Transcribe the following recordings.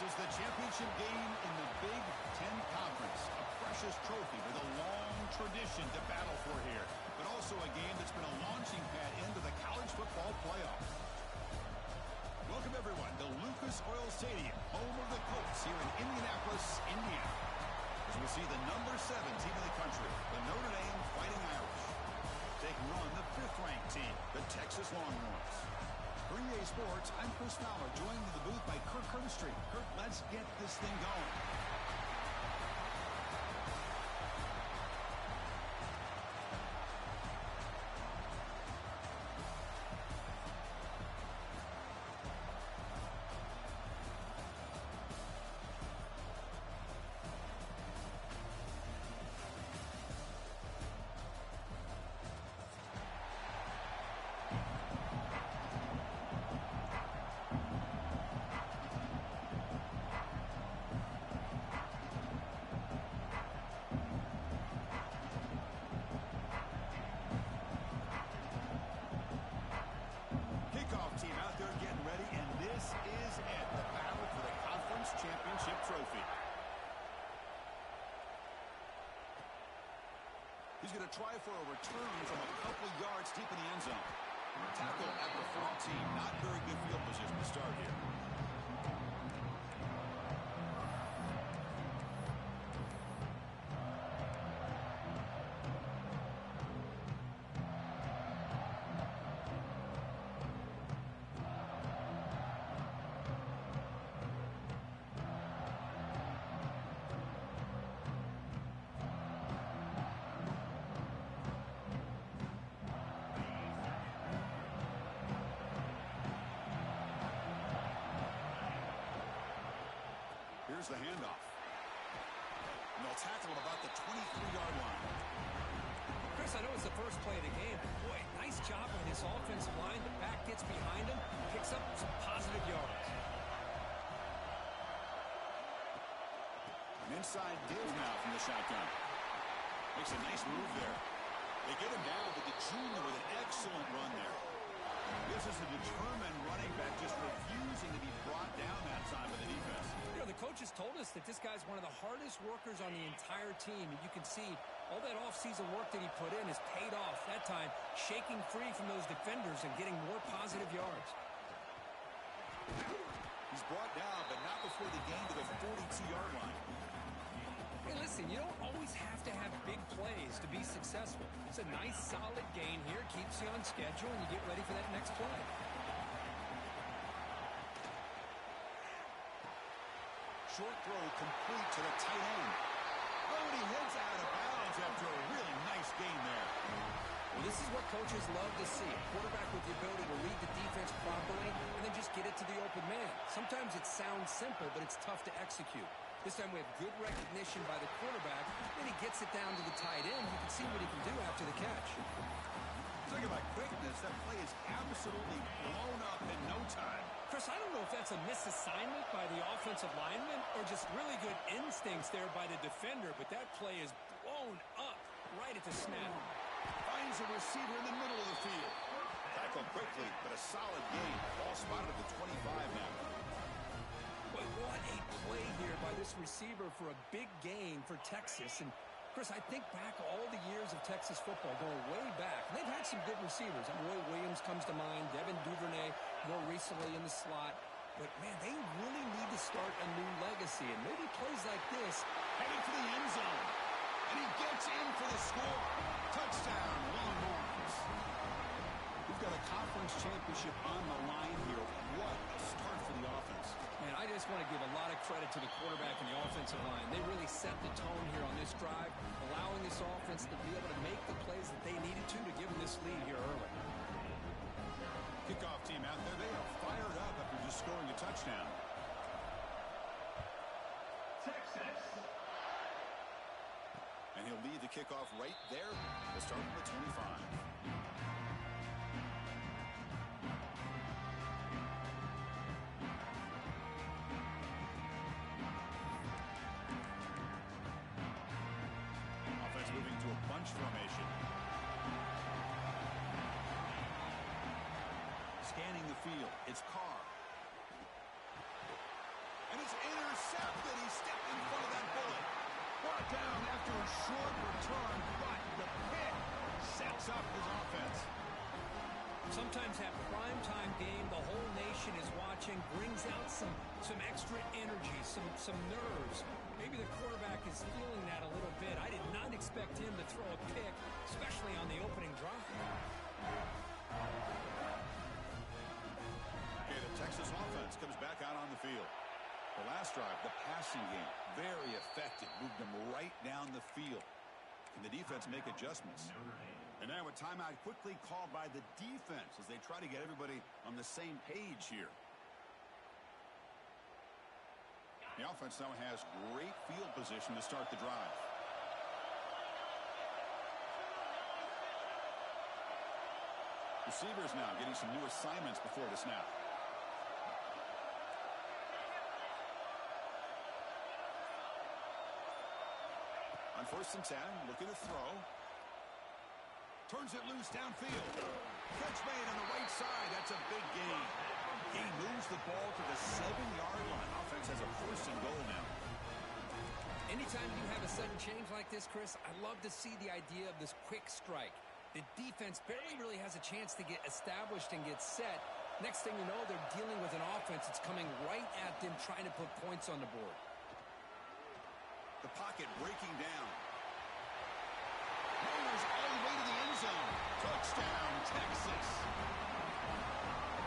is the championship game in the Big Ten Conference. A precious trophy with a long tradition to battle for here, but also a game that's been a launching pad into the college football playoff. Welcome, everyone, to Lucas Oil Stadium, home of the Colts here in Indianapolis, Indiana. As we see the number 7 team in the country, the Notre Dame Fighting Irish, taking on the 5th-ranked team, the Texas Longhorns. For EA Sports, I'm Chris Fowler, joined in the booth by Kirk Herbstreit. Kirk, let's get this thing going. He's going to try for a return from a couple yards deep in the end zone. Tackle at the 14. Not very good field position to start here. Here's the handoff. And they'll tackle him about the 23-yard line. Chris, I know it's the first play of the game, but boy, nice job on this offensive line. The back gets behind him, picks up some positive yards. An inside give now from the shotgun. Makes a nice move there. They get him down, but the junior with an excellent run there. This is a determined running back just refusing to be brought down that time by the defense. You know, the coaches told us that this guy's one of the hardest workers on the entire team. And you can see all that offseason work that he put in has paid off. That time, shaking free from those defenders and getting more positive yards. He's brought down, but not before the gain to the 42-yard line. Hey, listen, you don't always have to have big plays to be successful. It's a nice, solid gain here. Keeps you on schedule, and you get ready for that next play. Short throw complete to the tight end. Oh, and he heads out of bounds after a really nice gain there. Well, this is what coaches love to see. A quarterback with the ability to read the defense properly and then just get it to the open man. Sometimes it sounds simple, but it's tough to execute. This time we have good recognition by the quarterback. Then he gets it down to the tight end. You can see what he can do after the catch. Talking about quickness, that play is absolutely blown up in no time. Chris, I don't know if that's a misassignment by the offensive lineman or just really good instincts there by the defender, but that play is blown up right at the snap. Finds a receiver in the middle of the field. Tackled quickly, but a solid gain. Ball spotted at the 25 now. Boy, what a play here by this receiver for a big gain for Texas. And, Chris, I think back all the years of Texas football, going way back. And they've had some good receivers. Roy Williams comes to mind, Devin Duvernay more recently in the slot. But, man, they really need to start a new legacy. And maybe plays like this. Heading for the end zone. And he gets in for the score. Touchdown, Longhorns. We've got a conference championship on the line here. What a start for the offense. Man, I just want to give a lot of credit to the quarterback and the offensive line. They really set the tone here on this drive, allowing this offense to be able to make the plays that they needed to give them this lead here early. Kickoff team out there. They are fired up after just scoring a touchdown. Texas. And he'll lead the kickoff right there. We'll start from the 25. Moving to a bunch formation. Scanning the field. It's Carr. And it's Intercepted. He stepped in front of that bullet. Brought down after a short return, but the pick sets up his offense. Sometimes that primetime game, the whole nation is watching, brings out some extra energy, some nerves. Maybe the quarterback is feeling that a little bit. I did not expect him to throw a pick, especially on the opening drive. Okay, the Texas offense comes back out on the field. The last drive, the passing game, very effective. Moved them right down the field. Can the defense make adjustments? And now a timeout quickly called by the defense as they try to get everybody on the same page here. The offense now has great field position to start the drive. Receivers now getting some new assignments before the snap. On 1st and 10, looking to throw. Turns it loose downfield. Catch made on the right side. That's a big gain. He moves the ball to the 7-yard line. Offense has a 1st and goal now. Anytime you have a sudden change like this, Chris, I love to see the idea of this quick strike. The defense barely really has a chance to get established and get set. Next thing you know, they're dealing with an offense that's coming right at them, trying to put points on the board. The pocket breaking down. Rolls all the way to the end zone. Touchdown, Texas.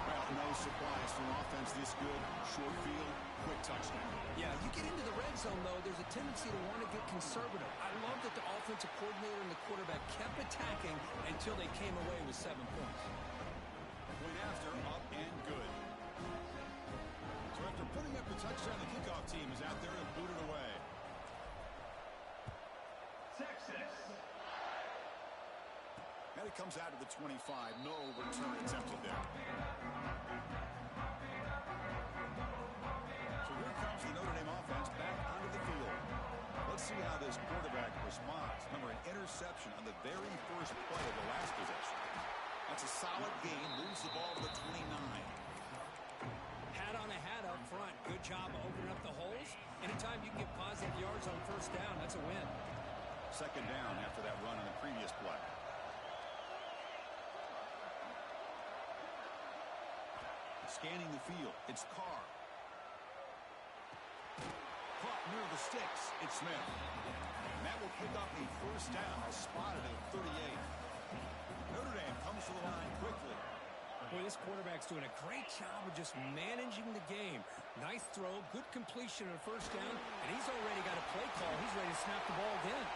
Well, no surprise from offense this good. Short field, quick touchdown. Yeah, you get into the red zone, though, there's a tendency to want to get conservative. I love that the offensive coordinator and the quarterback kept attacking until they came away with 7 points. Point after, up and good. So after putting up the touchdown, the kickoff team is out there and booted away. Texas. And it comes out to the 25. No return attempted there. So here comes the Notre Dame offense back onto the field. Let's see how this quarterback responds. Remember, an interception on the very first play of the last possession. That's a solid gain. Moves the ball to the 29. Hat on a hat up front. Good job of opening up the holes. Anytime you can get positive yards on 1st down, that's a win. 2nd down after that run on the previous play. Scanning the field. It's Carr. Caught near the sticks. It's Smith. And that will pick up a 1st down. Spotted at 38. Notre Dame comes to the line quickly. Boy, this quarterback's doing a great job of just managing the game. Nice throw, good completion on 1st down, and he's already got a play call. He's ready to snap the ball again.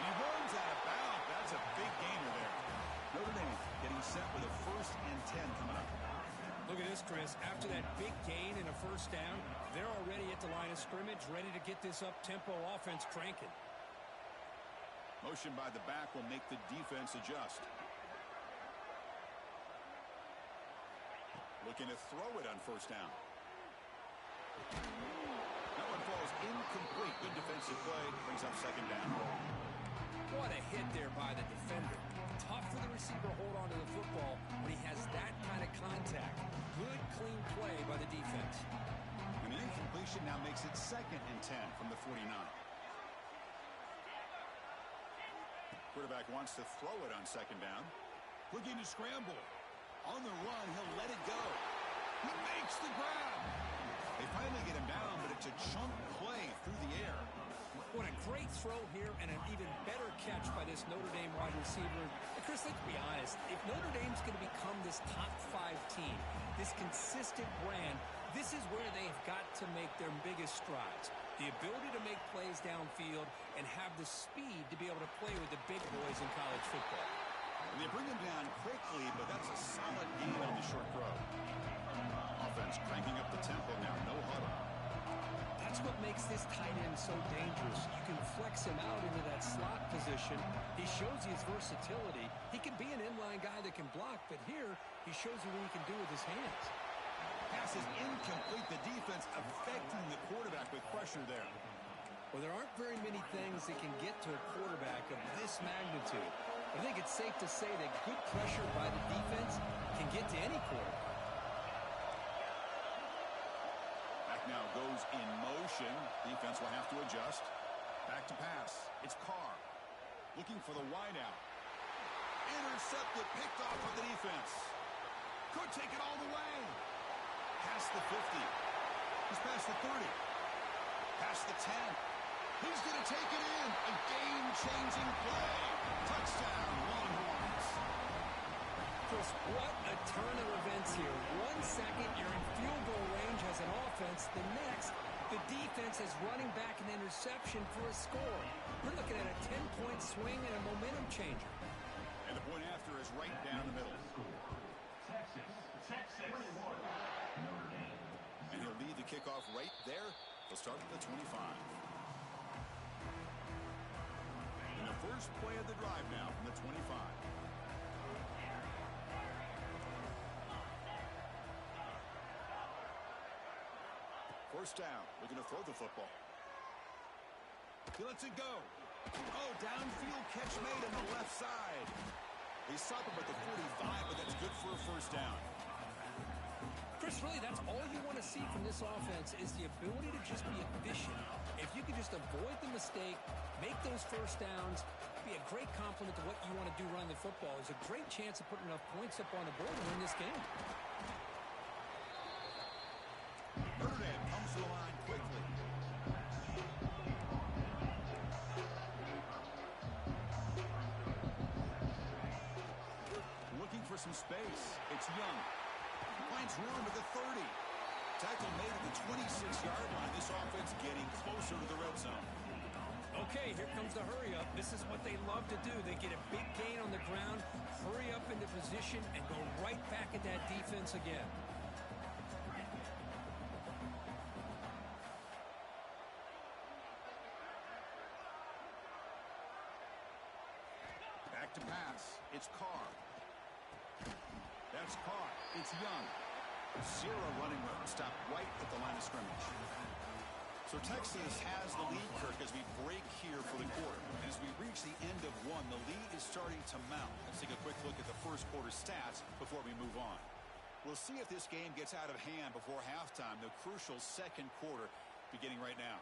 He runs out of bounds. That's a big gainer there. Notre Dame getting set with a 1st and 10 coming up. Look at this, Chris. After that big gain and a 1st down, they're already at the line of scrimmage, ready to get this up-tempo offense cranking. Motion by the back will make the defense adjust. Looking to throw it on 1st down. That one falls incomplete. Good defensive play. Brings up 2nd down. What a hit there by the defender. Tough for the receiver to hold on to the football when he has that kind of contact. Good, clean play by the defense. And the incompletion now makes it 2nd and 10 from the 49. Quarterback wants to throw it on 2nd down. Looking to scramble. On the run, he'll let it go. He makes the grab. They finally get him down, but it's a chunk play through the air. What a great throw here and an even better catch by this Notre Dame wide receiver. And Chris, let's be honest. If Notre Dame's going to become this top 5 team, this consistent brand, this is where they've got to make their biggest strides. The ability to make plays downfield and have the speed to be able to play with the big boys in college football. And they bring him down quickly, but that's a solid gain on the short throw. Offense cranking up the tempo now. No huddle. That's what makes this tight end so dangerous. You can flex him out into that slot position. He shows you his versatility. He can be an inline guy that can block, but here he shows you what he can do with his hands. Pass is incomplete. The defense affecting the quarterback with pressure there. Well, there aren't very many things that can get to a quarterback of this magnitude. I think it's safe to say that good pressure by the defense can get to any quarterback. Back now, motion. Defense will have to adjust. Back to pass. It's Carr. Looking for the wideout. Intercepted, picked off by the defense. Could take it all the way. Past the 50. He's past the 30. Past the 10. He's going to take it in. A game-changing play. Touchdown, Longhorns. Chris, what a turn of events here. 1 second, you're in field goal range as an offense. The next, the defense is running back an interception for a score. We're looking at a 10-point swing and a momentum changer. And the point after is right down the middle. And he'll lead the kickoff right there. He'll start at the 25. And the first play of the drive now from the 25. First down, looking to throw the football. He lets it go. Oh, downfield catch made on the left side. He stopped him at the 45, but that's good for a first down. Chris, really, that's all you want to see from this offense is the ability to just be efficient. If you can just avoid the mistake, make those first downs, be a great compliment to what you want to do running the football. There's a great chance of putting enough points up on the board to win this game. Notre Dame comes to the line quickly. Looking for some space. It's Young. Finds room at the 30. Tackle made at the 26-yard line. This offense getting closer to the red zone. Okay, here comes the hurry up. This is what they love to do. They get a big gain on the ground, hurry up into position, and go right back at that defense again. Back to pass. It's Carr. That's Carr. It's Young. Zero running room. Stopped right at the line of scrimmage. So Texas has the lead, Kirk, as we break here for the quarter. And as we reach the end of one, the lead is starting to mount. Let's take a quick look at the first quarter stats before we move on. We'll see if this game gets out of hand before halftime, the crucial second quarter beginning right now.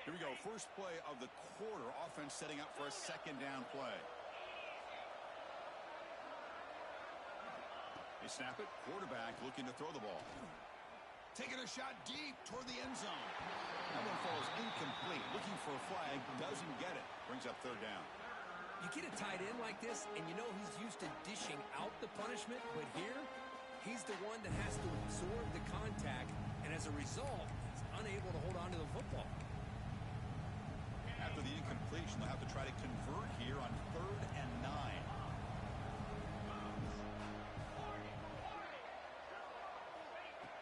Here we go. First play of the quarter. Offense setting up for a second down play. They snap it. Quarterback looking to throw the ball. Taking a shot deep toward the end zone. That one falls incomplete. Looking for a flag. Doesn't get it. Brings up third down. You get a tight end like this, and you know he's used to dishing out the punishment, but here, he's the one that has to absorb the contact, and as a result, he's unable to hold on to the football. After the incompletion, they'll have to try to convert here on 3rd and 9.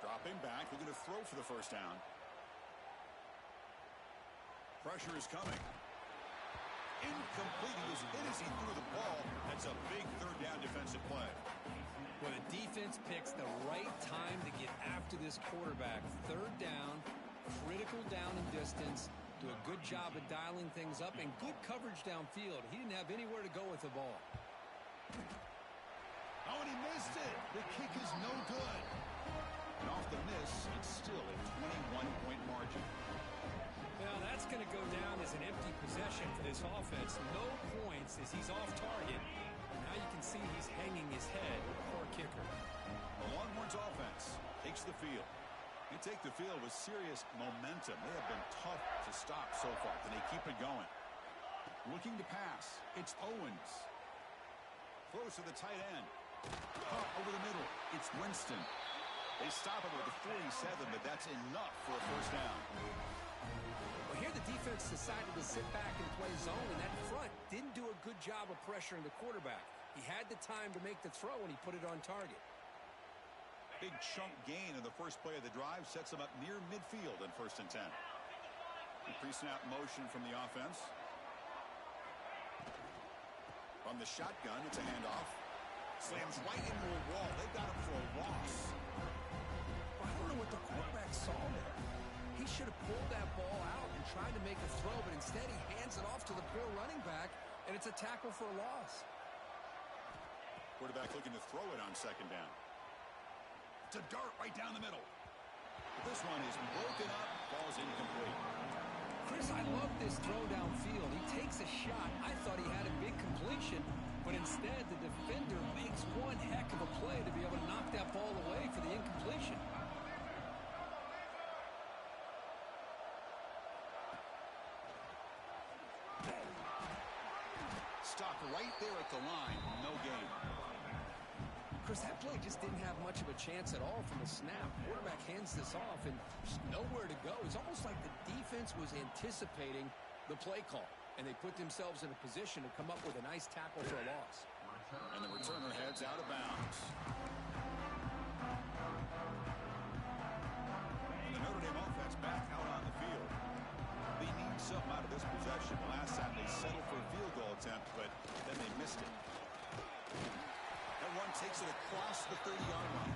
Dropping back, looking to throw for the first down. Pressure is coming. Incomplete. He was hit as he threw the ball. That's a big third down defensive play. Well, the defense picks the right time to get after this quarterback. Third down, critical down and distance. Do a good job of dialing things up and good coverage downfield. He didn't have anywhere to go with the ball. Oh, and he missed it. The kick is no good. And off the miss, it's still a 21-point margin. Well, that's going to go down as an empty possession for this offense. No points as he's off target. Now you can see he's hanging his head. Poor kicker. The Longhorns offense takes the field. They take the field with serious momentum. They have been tough to stop so far, and they keep it going. Looking to pass. It's Owens. Throws to the tight end. Caught over the middle. It's Winston. They stop him with the 47, but that's enough for a first down. Well, here the defense decided to sit back and play zone, and that front didn't do a good job of pressuring the quarterback. He had the time to make the throw, and he put it on target. Big chunk gain in the first play of the drive sets him up near midfield in 1st and 10. Pre-snap motion from the offense. From the shotgun, it's a handoff. Slams right into a wall. They've got him for a loss. I don't know what the quarterback saw there. He should have pulled that ball out and tried to make a throw, but instead he hands it off to the poor running back, and it's a tackle for a loss. Quarterback looking to throw it on 2nd down. It's a dart right down the middle. This one is broken up, falls incomplete. Chris, I love this throw downfield. He takes a shot. I thought he had a big completion, but instead the defender makes one heck of a play to be able to knock that ball away for the incompletion. Stopped right there at the line. No gain. Chris, that play just didn't have much of a chance at all from the snap. Quarterback hands this off and just nowhere to go. It's almost like the defense was anticipating the play call, and they put themselves in a position to come up with a nice tackle for a loss. And the returner heads out of bounds. The Notre Dame offense back out on the field. They need something out of this possession. Last time they settled for a field goal attempt, but then they missed it. That one takes it across the 30-yard line.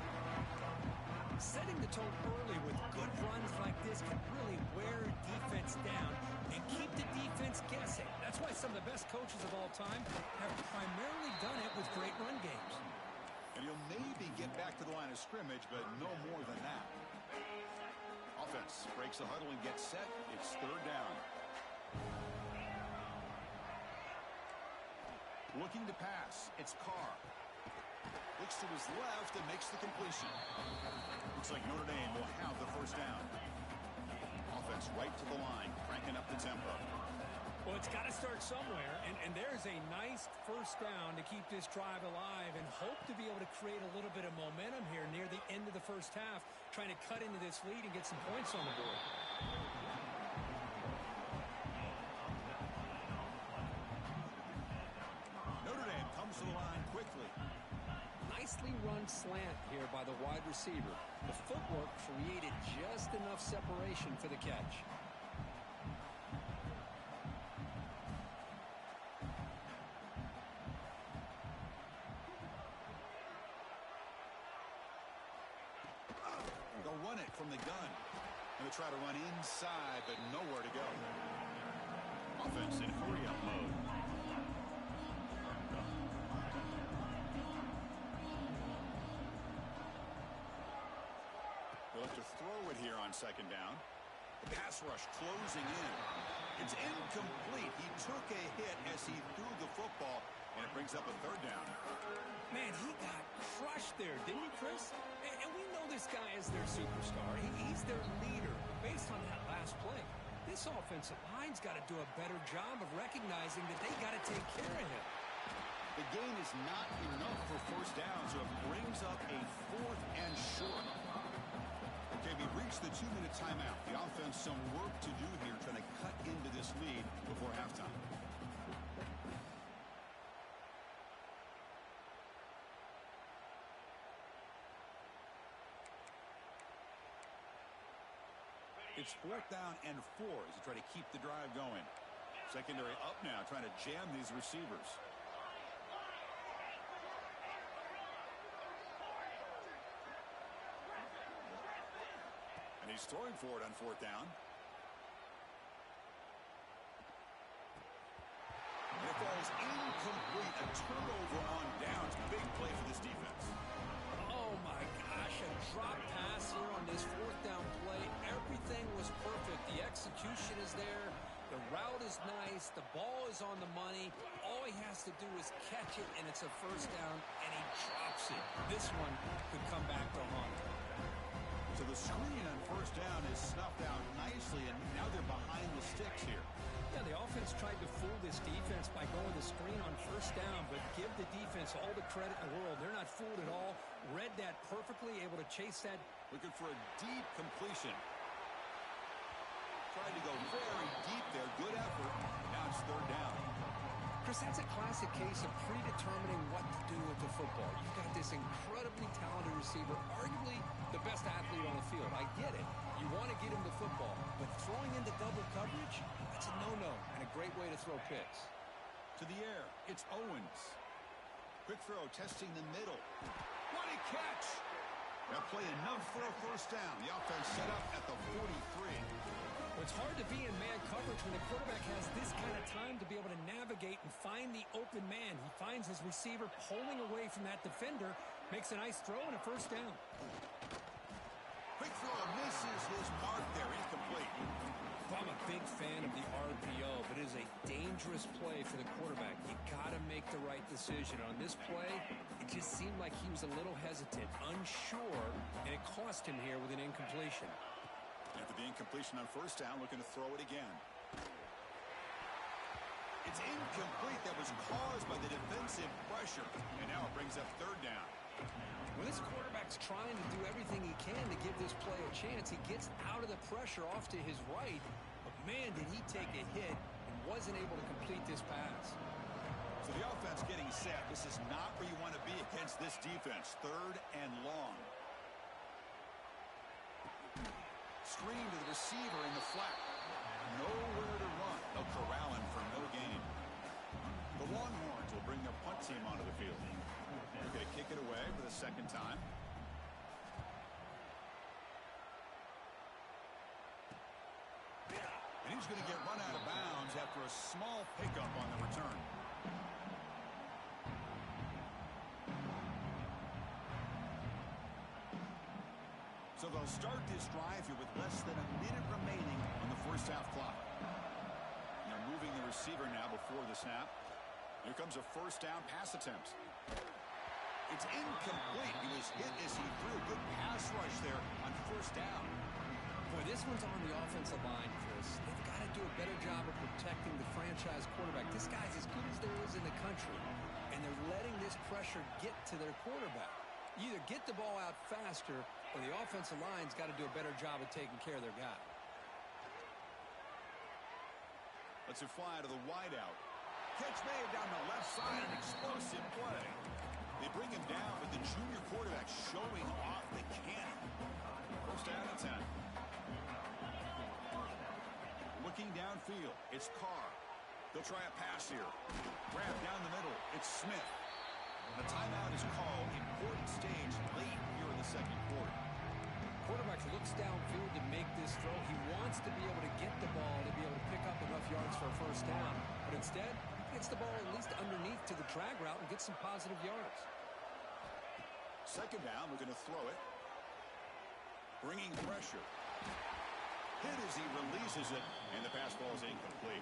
Setting the tone early with good runs like this can really wear defense down and keep the defense guessing. That's why some of the best coaches of all time have primarily done it with great run games. And you'll maybe get back to the line of scrimmage, but no more than that. Offense breaks the huddle and gets set. It's third down. Looking to pass. It's Carr. Looks to his left and makes the completion. Looks like Notre Dame will have the first down. Offense right to the line, cranking up the tempo. Well, it's got to start somewhere, and there's a nice first down to keep this drive alive and hope to be able to create a little bit of momentum here near the end of the first half, trying to cut into this lead and get some points on the board. Notre Dame comes to the line quickly. Nicely run slant here by the wide receiver. The footwork created just enough separation for the catch. They'll run it from the gun. They'll try to run inside, but nowhere to go. Offense in hurry-up mode. They'll have to throw it here on second down. The pass rush closing in. It's incomplete. He took a hit as he threw the football, and it brings up a third down. Man, he got crushed there, didn't he, Chris? And we know this guy is their superstar. He's their leader. Based on that last play, this offensive line's got to do a better job of recognizing that they got to take care of him. The gain is not enough for first down, so it brings up a fourth and short. Okay, we've reached the 2-minute timeout. The offense some work to do here, trying to cut into this lead before halftime. It's fourth down and 4 as they try to keep the drive going. Secondary up now, trying to jam these receivers. And he's throwing for it on fourth down. And it falls incomplete. A turnover on downs. Big play for this defense. Oh, my gosh, a drop pass here on this fourth down play. Everything was perfect. The execution is there. The route is nice. The ball is on the money. All he has to do is catch it, and it's a first down, and he drops it. This one could come back to haunt him. So the screen on first down is snuffed out nicely, and now they're behind the sticks here. Yeah, the offense tried to fool this defense by going the screen on first down, but give the defense all the credit in the world. They're not fooled at all. Read that perfectly, able to chase that. Looking for a deep completion. Tried to go very deep there. Good effort. Now it's third down. Chris, that's a classic case of predetermining what to do with the football. You've got this incredibly talented receiver, arguably the best athlete on the field. I get it. You want to get him the football, but throwing into double coverage, that's a no-no and a great way to throw picks. To the air, it's Owens. Quick throw, testing the middle. What a catch! Now play enough for a first down. The offense set up at the 43. Well, it's hard to be in man coverage when the quarterback has this kind of time to be able to navigate and find the open man. He finds his receiver pulling away from that defender, makes a nice throw and a first down. Quick throw misses his mark there. Incomplete. Well, I'm a big fan of the RPO, but it is a dangerous play for the quarterback. You got to make the right decision. On this play, it just seemed like he was a little hesitant, unsure, and it cost him here with an incompletion. After the incompletion on first down, looking to throw it again. It's incomplete. That was caused by the defensive pressure. And now it brings up third down. When this quarterback's trying to do everything he can to give this play a chance, he gets out of the pressure off to his right. But, man, did he take a hit and wasn't able to complete this pass. So the offense getting set. This is not where you want to be against this defense. Third and long. Screen to the receiver in the flat. Nowhere to run. They'll corral him for no gain. The Longhorns will bring their punt team onto the field. They're going to kick it away for the second time. And he's going to get run out of bounds after a small pickup on the return. So they'll start this drive here with less than a minute remaining on the first half clock. And they're moving the receiver now before the snap. Here comes a first down pass attempt. It's incomplete. He was hit as he threw. Good pass rush there on first down. Boy, this one's on the offensive line, Chris. They've got to do a better job of protecting the franchise quarterback. This guy's as good as there is in the country, and they're letting this pressure get to their quarterback. You either get the ball out faster, or the offensive line's got to do a better job of taking care of their guy. Let's it fly to the wideout. Catch made down the left side, an explosive play. They bring him down with the junior quarterback showing off the cannon. First down and 10. Looking downfield, it's Carr. They'll try a pass here. Grab down the middle, it's Smith. The timeout is called. Important stage late here in the second quarter. Quarterback looks downfield to make this throw. He wants to be able to get the ball to be able to pick up enough yards for a first down. But instead, he gets the ball at least underneath to the drag route and gets some positive yards. Second down, we're going to throw it. Bringing pressure. Hit as he releases it, and the pass ball is incomplete.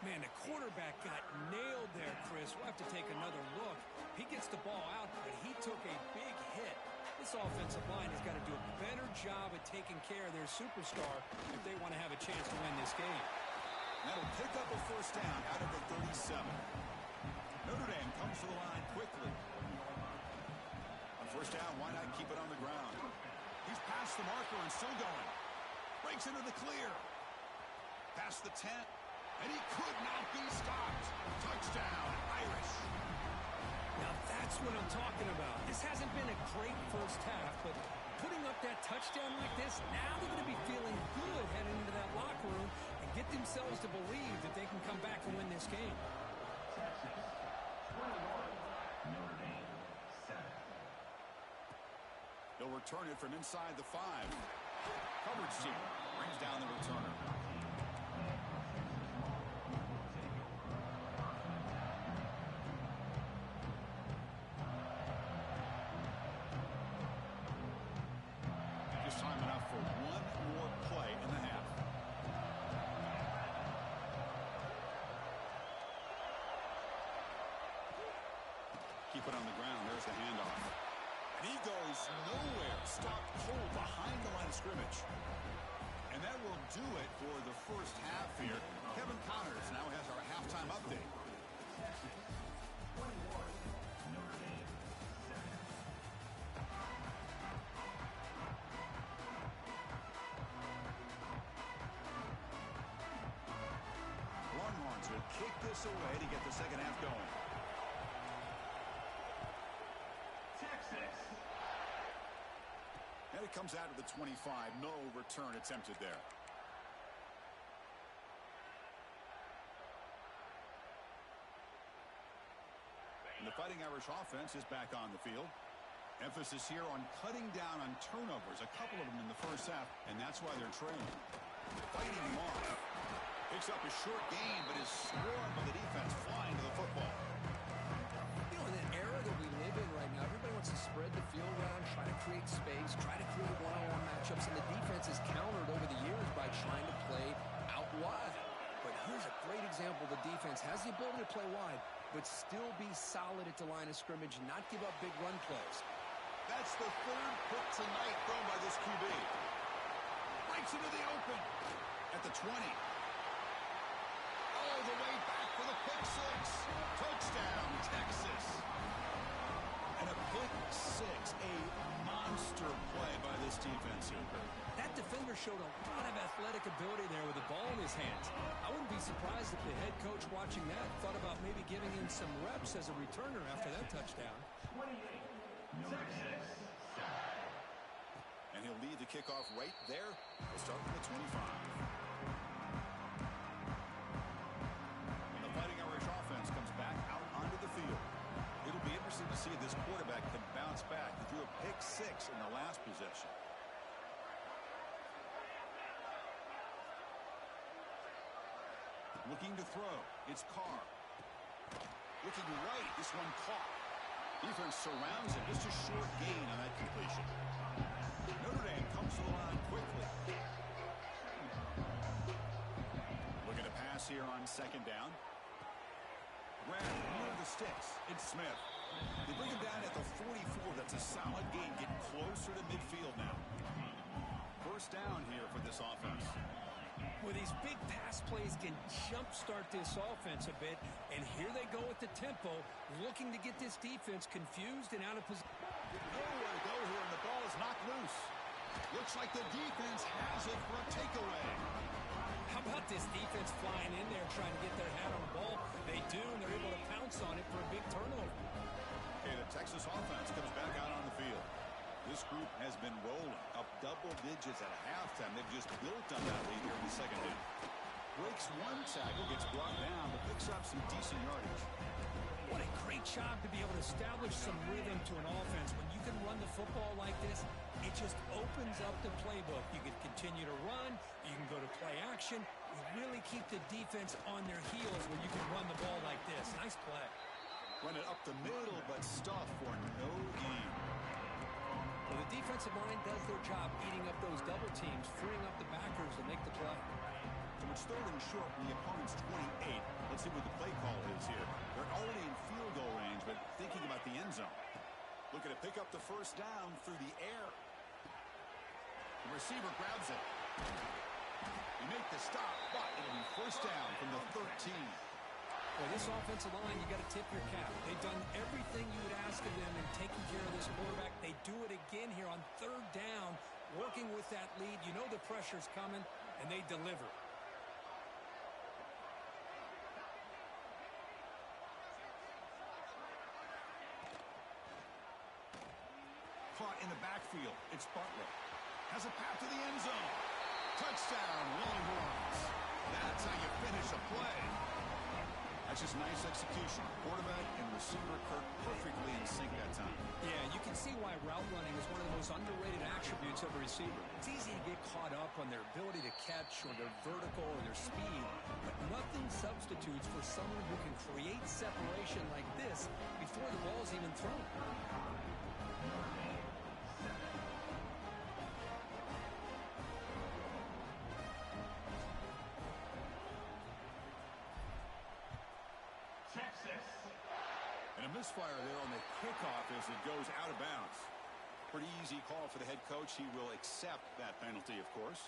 Man, the quarterback got nailed there, Chris. We'll have to take another look. He gets the ball out, but he took a big hit. This offensive line has got to do a better job at taking care of their superstar if they want to have a chance to win this game. That'll pick up a first down out of the 37. Notre Dame comes to the line quickly. On first down, why not keep it on the ground? He's past the marker and still going. Breaks into the clear. Past the 10. And he could not be stopped. Touchdown, Irish. Now that's what I'm talking about. This hasn't been a great first half, but putting up that touchdown like this, now they're going to be feeling good heading into that locker room and get themselves to believe that they can come back and win this game. They'll return it from inside the 5. Coverage team brings down the returner. Just time enough for one more play in the half. Keep it on the ground. There's the handoff. And he goes nowhere. Stopped cold behind the line of scrimmage. And that will do it for the first half here. Kevin Connors now has our halftime update. Longhorns will kick this away to get the second half going. And it comes out of the 25. No return attempted there. And the Fighting Irish offense is back on the field. Emphasis here on cutting down on turnovers, a couple of them in the first half, and that's why they're trailing. Fighting them off. Picks up a short gain, but is swarmed by the defense flying to the football. You know, in that era that we live in right now, everybody wants to spread the field around, try to create space, try to create one-on-one matchups, and the defense is countered over the years by trying to play out wide. But here's a great example. The defense has the ability to play wide, but still be solid at the line of scrimmage and not give up big run plays. That's the third pick tonight thrown by this QB. Breaks into the open at the 20. All the way back for the pick six. Touchdown, Texas. And a pick six, a monster play by this defense here. That defender showed a lot of athletic ability there with the ball in his hands. I wouldn't be surprised if the head coach watching that thought about maybe giving him some reps as a returner after that touchdown. And he'll lead the kickoff right there. We'll start from the 25. And the Fighting Irish offense comes back out onto the field. It'll be interesting to see if this quarterback can bounce back. He threw a pick six in the last possession. Looking to throw. It's Carr. Looking right. This one caught. Defense surrounds him. Just a short gain on that completion. Notre Dame comes to the line quickly. Looking to pass here on second down. Grab near the sticks. It's Smith. They bring him down at the 44. That's a solid gain. Getting closer to midfield now. First down here for this offense. Well, these big pass plays can jumpstart this offense a bit, and here they go at the tempo, looking to get this defense confused and out of position. Nowhere to go here, and the ball is knocked loose. Looks like the defense has it for a takeaway. How about this defense flying in there trying to get their hat on the ball? They do, and they're able to pounce on it for a big turnover. Okay, the Texas offense comes back out on the field. This group has been rolling up double digits at halftime. They've just built on that lead here in the second half. Breaks one tackle, gets brought down, but picks up some decent yardage. What a great job to be able to establish some rhythm to an offense. When you can run the football like this, it just opens up the playbook. You can continue to run. You can go to play action. You really keep the defense on their heels when you can run the ball like this. Nice play. Run it up the middle, but stuff for no gain. Well, the defensive line does their job eating up those double teams, freeing up the backers to make the play. So it's third and short from the opponent's 28. Let's see what the play call is here. They're already in field goal range, but thinking about the end zone. Looking to pick up the first down through the air. The receiver grabs it. They make the stop, but it'll be first down from the 13. Well, this offensive line, you got to tip your cap. They've done everything you would ask of them in taking care of this quarterback. They do it again here on third down, working with that lead. You know the pressure's coming, and they deliver. Caught in the backfield. It's Butler. Has a path to the end zone. Touchdown, Longhorns. That's how you finish a play. That's just nice execution. Quarterback and receiver Kirk perfectly in sync that time. Yeah, you can see why route running is one of the most underrated attributes of a receiver. It's easy to get caught up on their ability to catch or their vertical or their speed, but nothing substitutes for someone who can create separation like this before the ball's even thrown. And a misfire there on the kickoff as it goes out of bounds. Pretty easy call for the head coach. He will accept that penalty, of course.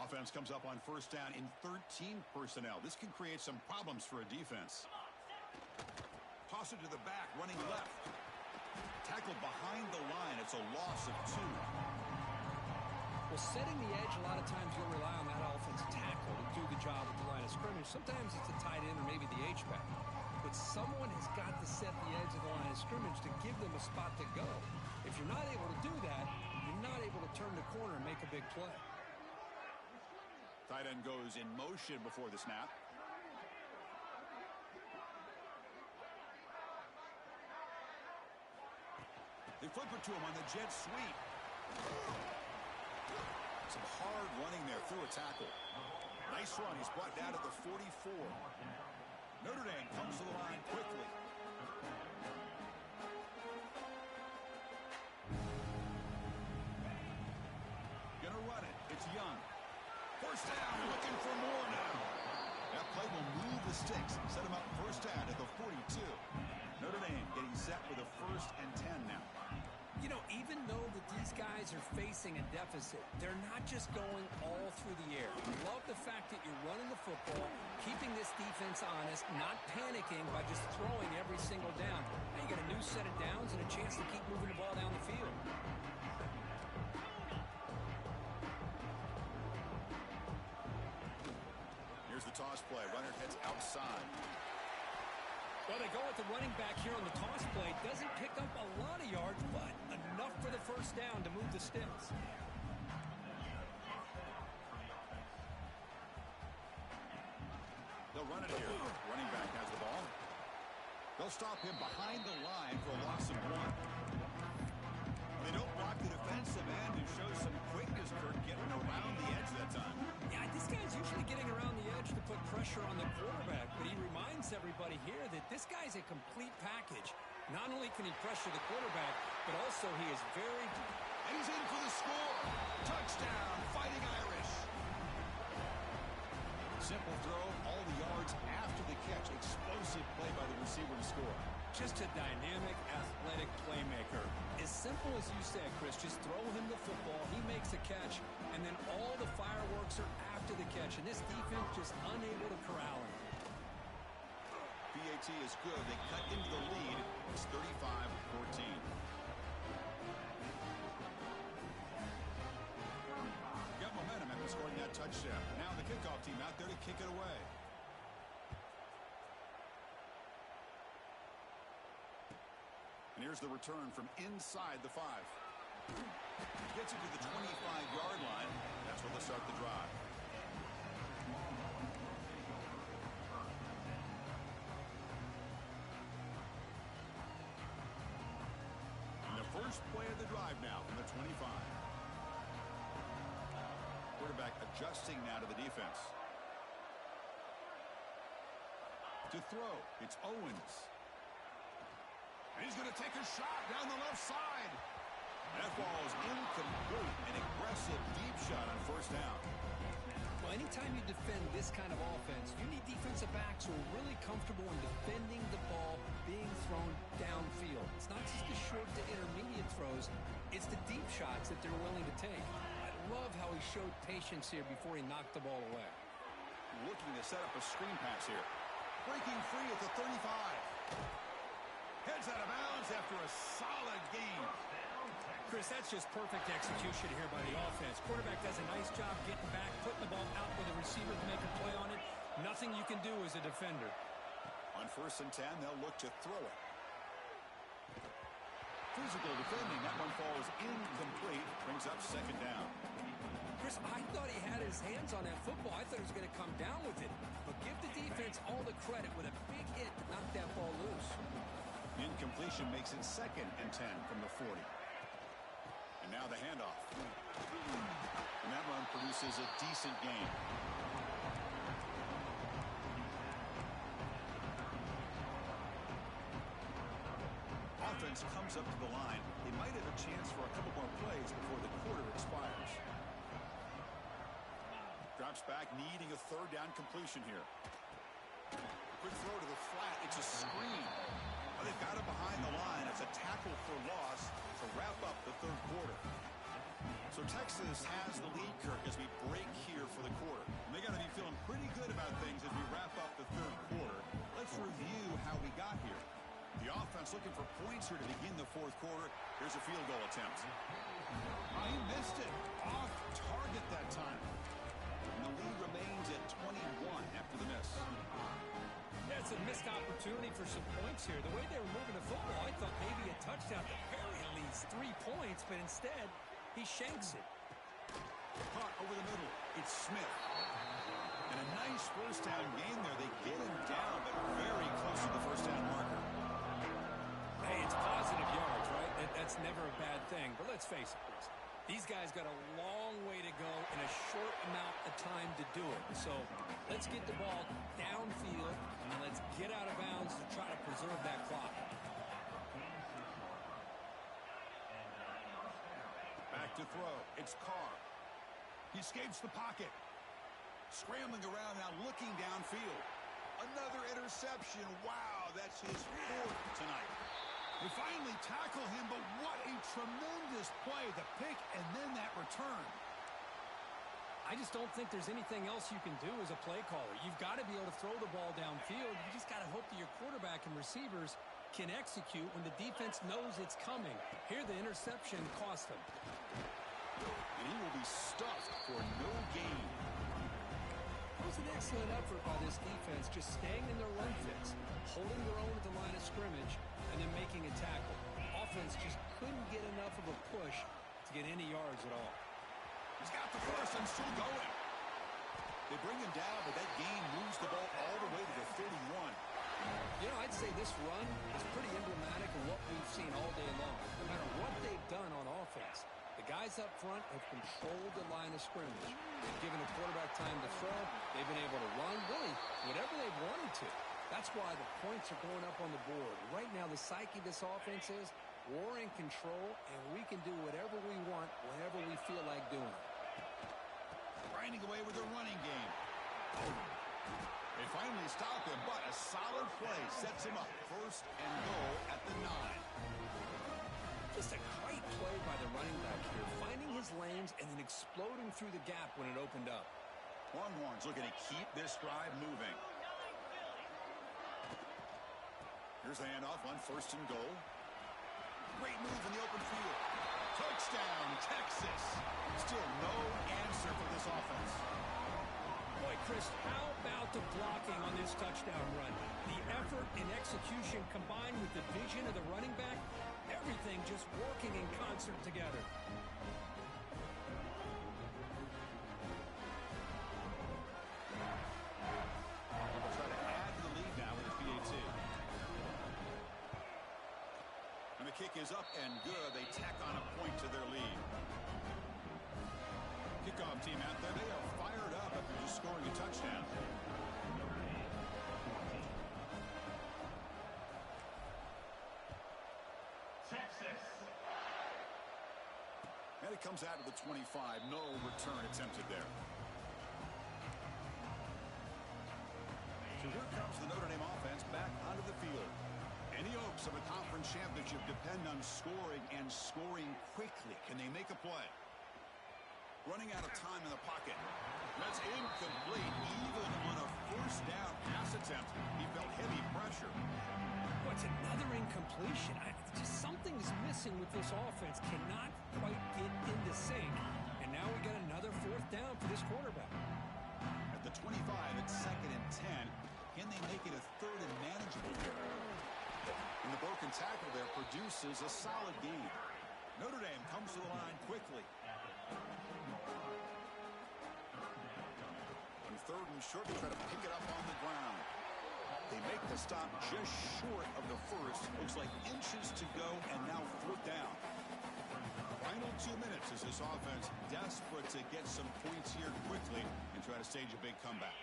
Offense comes up on first down in 13 personnel. This can create some problems for a defense. Toss it to the back, running left. Tackled behind the line. It's a loss of 2. Well, setting the edge, a lot of times you'll rely on that offensive tackle to do the job at the line of scrimmage. Sometimes it's a tight end or maybe the H-back. But someone has got to set the edge of the line of scrimmage to give them a spot to go. If you're not able to do that, you're not able to turn the corner and make a big play. Tight end goes in motion before the snap. They flip it to him on the jet sweep. Some hard running there through a tackle. Nice run. He's brought down at the 44. Notre Dame comes to the line quickly. Gonna run it. It's Young. First down. Looking for more now. That play will move the sticks. Set him up first down at the 42. Notre Dame getting set with a 1st and 10 now. You know, even though that these guys are facing a deficit, they're not just going all through the air. I love the fact that you're running the football, keeping this defense honest, not panicking by just throwing every single down. Now you got a new set of downs and a chance to keep moving the ball down the field. Here's the toss play. Runner heads outside. Well, they go with the running back here on the toss play. Doesn't pick up a lot of yards, but enough for the first down to move the sticks. They'll run it here. Running back has the ball. They'll stop him behind the line for a loss of 1. They don't block the defensive end and show some quickness for getting around the edge that time. Yeah, this guy's usually getting around the edge to put pressure on the quarterback, but he reminds everybody here that this guy's a complete package. Not only can he pressure the quarterback, but also he is very... And he's in for the score. Touchdown, Fighting Irish. Simple throw, all the yards after the catch. Explosive play by the receiver to score. Just a dynamic, athletic playmaker. As simple as you said, Chris, just throw him the football, he makes a catch, and then all the fireworks are after the catch, and this defense just unable to corral him. PAT is good. They cut into the lead. It's 35-14. Got momentum after scoring that touchdown. Now the kickoff team out there to kick it away. And here's the return from inside the 5. Gets it to the 25-yard line. That's where they'll start the drive. And the first play of the drive now from the 25. Quarterback adjusting now to the defense. To throw, it's Owens. And he's going to take a shot down the left side. That ball is incomplete. An aggressive deep shot on first down. Well, anytime you defend this kind of offense, you need defensive backs who are really comfortable in defending the ball being thrown downfield. It's not just the short to intermediate throws. It's the deep shots that they're willing to take. I love how he showed patience here before he knocked the ball away. Looking to set up a screen pass here. Breaking free at the 35. Heads out of bounds after a solid game. Chris, that's just perfect execution here by the offense. Quarterback does a nice job getting back, putting the ball out with the receiver to make a play on it. Nothing you can do as a defender. On 1st and 10, they'll look to throw it. Physical defending. That one falls incomplete. Brings up 2nd down. Chris, I thought he had his hands on that football. I thought he was going to come down with it. But give the defense all the credit with a big hit to knock that ball loose. Incompletion makes it 2nd and 10 from the 40. And now the handoff. And that run produces a decent gain. Offense comes up to the line. They might have a chance for a couple more plays before the quarter expires. Drops back, needing a 3rd down completion here. Quick throw to the flat. It's a screen. Well, they've got it behind the line. It's a tackle for loss to wrap up the 3rd quarter. So Texas has the lead, Kirk, as we break here for the quarter. And they got to be feeling pretty good about things as we wrap up the 3rd quarter. Let's review how we got here. The offense looking for points here to begin the 4th quarter. Here's a field goal attempt. Oh, he missed it. Off target that time. And the lead remains at 21 after the miss. Yeah, it's a missed opportunity for some points here. The way they were moving the football, I thought maybe a touchdown, at the very least 3 points, but instead, he shanks it. Caught over the middle. It's Smith. And a nice first down gain there. They get him down, but very close to the first down marker. Hey, it's positive yards, right? That's never a bad thing, but let's face it, Chris. These guys got a long way to go in a short amount of time to do it. So let's get the ball downfield, and let's get out of bounds to try to preserve that clock. Back to throw. It's Carr. He escapes the pocket. Scrambling around now, looking downfield. Another interception. Wow, that's his fourth tonight. They finally tackle him, but what a tremendous play. The pick and then that return. I just don't think there's anything else you can do as a play caller. You've got to be able to throw the ball downfield. You just got to hope that your quarterback and receivers can execute when the defense knows it's coming. Here, the interception cost them. And he will be stuffed for no gain. It was an excellent effort by this defense, just staying in their run fits, holding their own at the line of scrimmage, and then making a tackle. Offense just couldn't get enough of a push to get any yards at all. He's got the first and still going. They bring him down, but that gain moves the ball all the way to the 31. You know, I'd say this run is pretty emblematic of what we've seen all day long. No matter what they've done on offense, the guys up front have controlled the line of scrimmage. They've given the quarterback time to throw. They've been able to run, really, whatever they've wanted to. That's why the points are going up on the board. Right now, the psyche of this offense is we're in control, and we can do whatever we want whenever we feel like doing it. Grinding away with the running game. They finally stop him, but a solid play sets him up. First and goal at the 9. Just a great play by the running back here, finding his lanes and then exploding through the gap when it opened up. Longhorns looking to keep this drive moving. Here's the handoff on first and goal. Great move in the open field. Touchdown, Texas. Still no answer for this offense. Boy, Chris, how about the blocking on this touchdown run? The effort and execution combined with the vision of the running back, everything just working in concert together. They'll try to add to the lead now with a PAT. And the kick is up and good. They tack on a point to their lead. Kickoff team out there. They are fired up after just scoring a touchdown. And it comes out of the 25. No return attempted there. So here comes the Notre Dame offense back onto the field. Any hopes of a conference championship depend on scoring and scoring quickly. Can they make a play? Running out of time in the pocket. That's incomplete. Even on a first down pass attempt, he felt heavy pressure. What's another incompletion? Just something's missing with this offense. Cannot quite get into sync. And now we got another fourth down for this quarterback. At the 25, it's second and 10. Can they make it a third and manageable here? And the broken tackle there produces a solid gain. Notre Dame comes to the line quickly. On third and short, they try to pick it up on the ground. They make the stop just short of the first. Looks like inches to go, and now fourth down. Final 2 minutes as this offense desperate to get some points here quickly and try to stage a big comeback.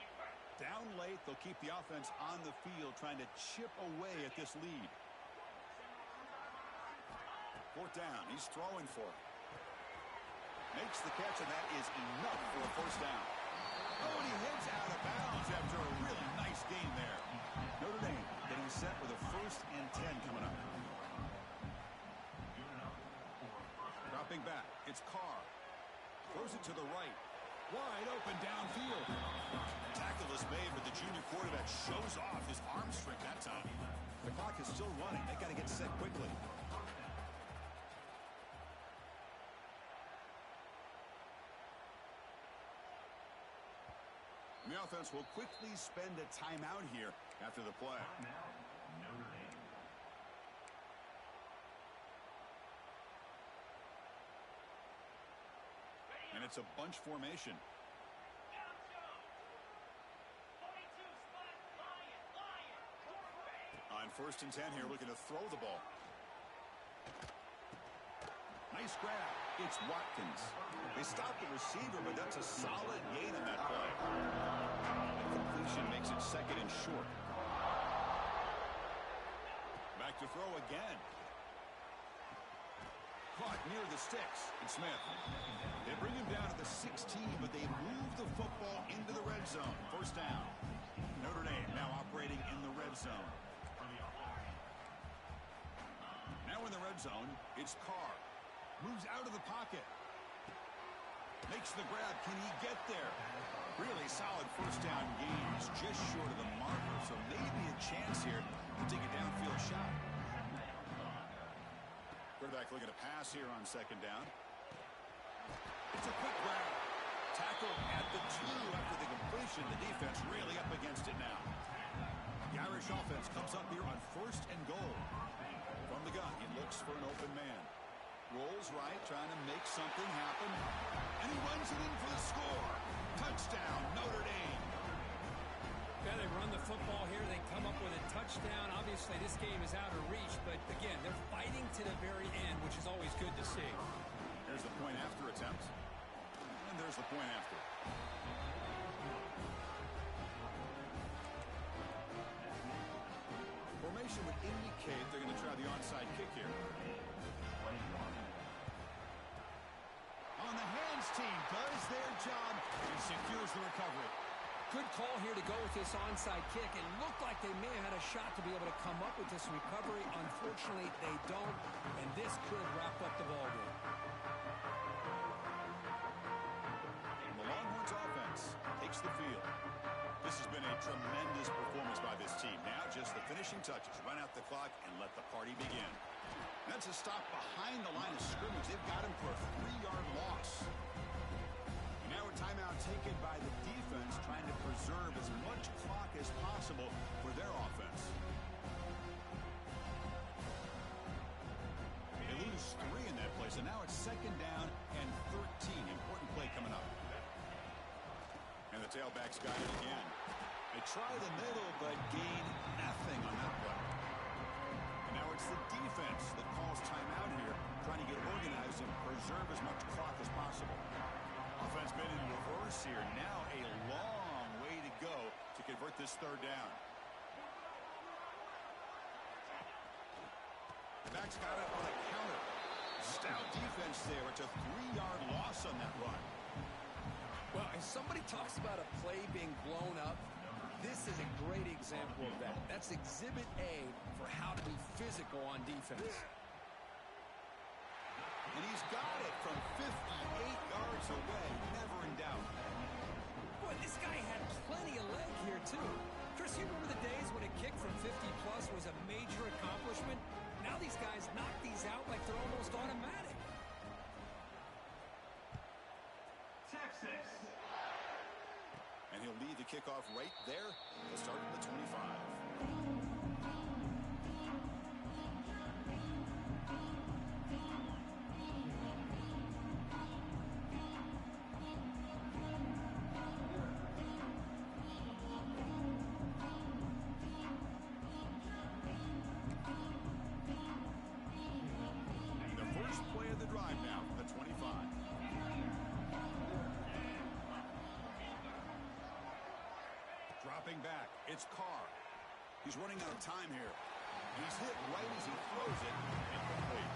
Down late, they'll keep the offense on the field trying to chip away at this lead. Fourth down, he's throwing for it. Makes the catch, and that is enough for a first down. Oh, and he heads out of bounds after a really nice gain there. Notre Dame getting set with a first and 10 coming up. Dropping back, it's Carr. Throws it to the right. Wide open downfield. Tackle is made, but the junior quarterback shows off his arm strength that time. The clock is still running. They got to get set quickly. The offense will quickly spend a timeout here after the play. And it's a bunch formation. On first and 10 here, looking to throw the ball. Nice grab. It's Watkins. They stopped the receiver, but that's a solid gain on that play. Completion makes it 2nd and short. Back to throw again. Caught near the sticks. And Smith. They bring him down to the 16, but they move the football into the red zone. 1st down. Notre Dame now operating in the red zone. Now in the red zone, it's Carr. Moves out of the pocket. Makes the grab. Can he get there? Really solid 1st down gain. He's just short of the marker, so maybe a chance here to take a downfield shot. Quarterback looking to pass here on 2nd down. It's a quick grab. Tackle at the 2 after the completion. The defense really up against it now. The Irish offense comes up here on 1st and goal. From the gun, he looks for an open man. Rolls right, trying to make something happen. And he runs it in for the score. Touchdown, Notre Dame. Yeah, they run the football here. They come up with a touchdown. Obviously, this game is out of reach. But, again, they're fighting to the very end, which is always good to see. There's the point after attempt. And there's the point after. Formation would indicate they're going to try the onside kick here. On the hands team does their job and secures the recovery. Good call here to go with this onside kick. It looked like they may have had a shot to be able to come up with this recovery. Unfortunately, they don't, and this could wrap up the ballgame. The Longhorns offense takes the field. This has been a tremendous performance by this team. Now just the finishing touches. Run out the clock and let the party begin. That's a stop behind the line of scrimmage. They've got him for a 3-yard loss. Now a timeout taken by the defense, trying to preserve as much clock as possible for their offense. They lose 3 in that play, so now it's 2nd down and 13. Important play coming up. And the tailbacks got it again. They try the middle, but gain nothing on that play. And now it's the defense that calls timeout here, trying to get organized and preserve as much clock as possible. Offense been in reverse here. Now a long way to go to convert this 3rd down. Backs got it on a counter. Stout defense there. It's a 3-yard loss on that run. Well, if somebody talks about a play being blown up, this is a great example of that. That's Exhibit A for how to be physical on defense. And he's got it from 58 yards away. Never in doubt. Boy, this guy had plenty of leg here, too. Chris, you remember the days when a kick from 50-plus was a major accomplishment? Now these guys knock these out like they're almost automatic. Texas. And he'll lead the kickoff right there. He'll start at the 25. Back. It's Carr. He's running out of time here. He's hit right as he throws it. Incomplete.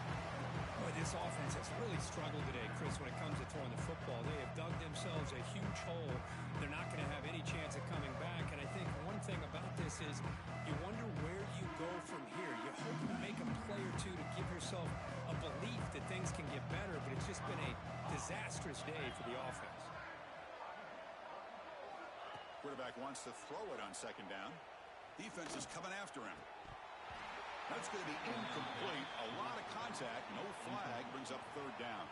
Boy, this offense has really struggled today, Chris, when it comes to throwing the football. They have dug themselves a huge hole. They're not going to have any chance of coming back. And I think one thing about this is you wonder where you go from here. You hope to make a play or two to give yourself a belief that things can get better, but it's just been a disastrous day for the offense. Quarterback wants to throw it on 2nd down. Defense is coming after him. That's going to be incomplete. A lot of contact. No flag. Brings up 3rd down.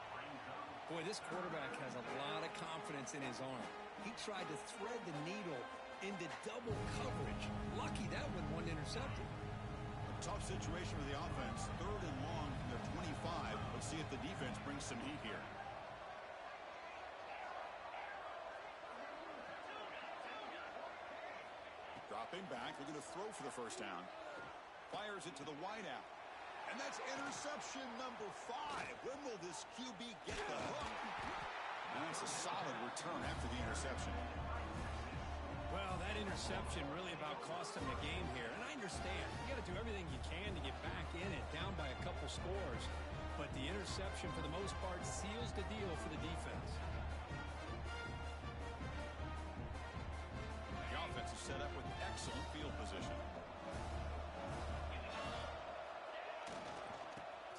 Boy, this quarterback has a lot of confidence in his arm. He tried to thread the needle into double coverage. Lucky that one wasn't intercepted. A tough situation for the offense. 3rd and long from their 25. Let's see if the defense brings some heat here. Dropping back, looking to throw for the 1st down. Fires it to the wideout. And that's interception number 5. When will this QB get the hook? And that's a solid return after the interception. Well, that interception really about cost them the game here. And I understand. You got to do everything you can to get back in it, down by a couple scores. But the interception, for the most part, seals the deal for the defense. The offense is set up with excellent field position.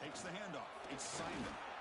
Takes the handoff. It's Simon.